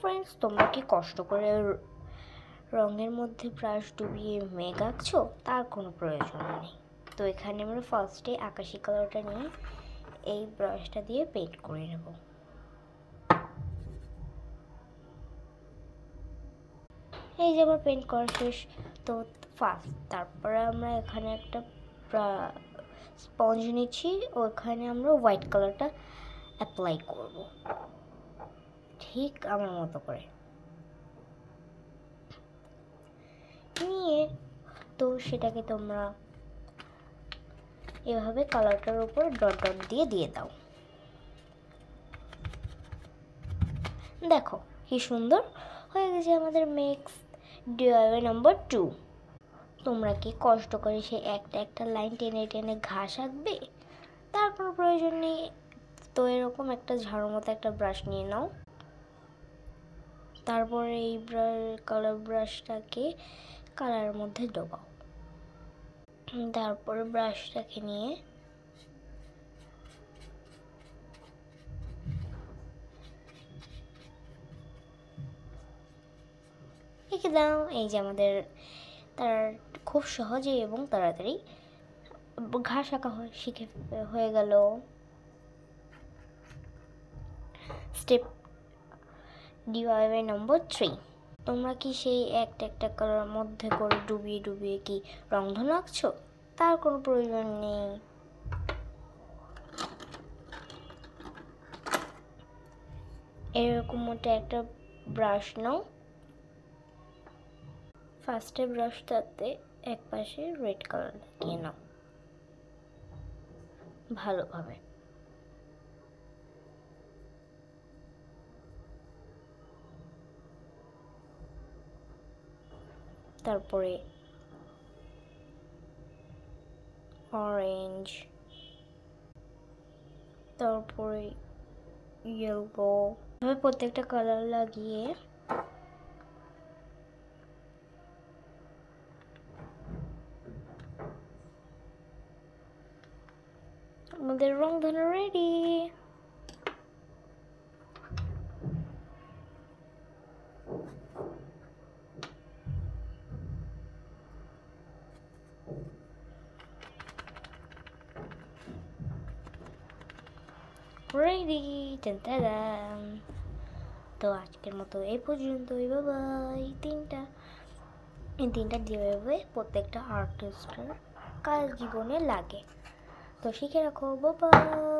Friends, তোমরা কি কষ্ট করে রঙের মধ্যে ব্রাশ ডুবিয়ে মেঘ আঁকছো? তার কোনো প্রয়োজন নেই। তো এখানে আমরা ফার্স্টে আকাশি কালারটা নিয়ে এই ব্রাশটা দিয়ে পেইন্ট করে নেব। এই যে আমার পেইন্ট করা শেষ। তো তারপরে আমরা এখানে একটা স্পঞ্জ নিচ্ছি, ওখানে আমরা হোয়াইট কালারটা অ্যাপ্লাই করব ঠিক আমার মতো করে নিয়ে। তো সেটাকে তোমরা এভাবে কালারটার উপর ডট ডট দিয়ে দাও। দেখো কি সুন্দর হয়ে গেছে আমাদের মেক্স ডিআইওয়াই নাম্বার 2। তোমরা কি কষ্ট করে সে একটা লাইন টেনে টেনে ঘাস আঁকবে? তার কোনো প্রয়োজন নেই। তো এরকম একটা ঝাড়ু মতো একটা ব্রাশ নিয়ে নাও। তারপরে এই কালার ব্রাশটাকে কালারের মধ্যে ডোবাও। তারপরে ব্রাশটাকে নিয়ে এঁকে দাও। এই যে আমাদের তার খুব সহজে এবং তাড়াতাড়ি ঘাস আঁকা হয়ে গেল। Step DIY number 3। তোমরা কি সেই একটা কালারের মধ্যে করে ডুবিয়ে ডুবিয়ে কি রংধনু আঁকছো? তার কোনো প্রয়োজন নেই। এরকম মোটা একটা ব্রাশ নাও। ফার্স্টে ব্রাশটাতে এক পাশে রেড কালার লাগিয়ে নাও ভালোভাবে। তারপরে অরেঞ্জ, তারপরে ইয়েলো, প্রত্যেকটা কালার লাগিয়ে আমাদের রংধনু রেডি। রেডি। তো আজকের মতো এই পর্যন্তই। বাই। এই তিনটা যেভাবে প্রত্যেকটা আর্টিস্টের কাজ জীবনে লাগে, তো শিখে রাখো। বাই।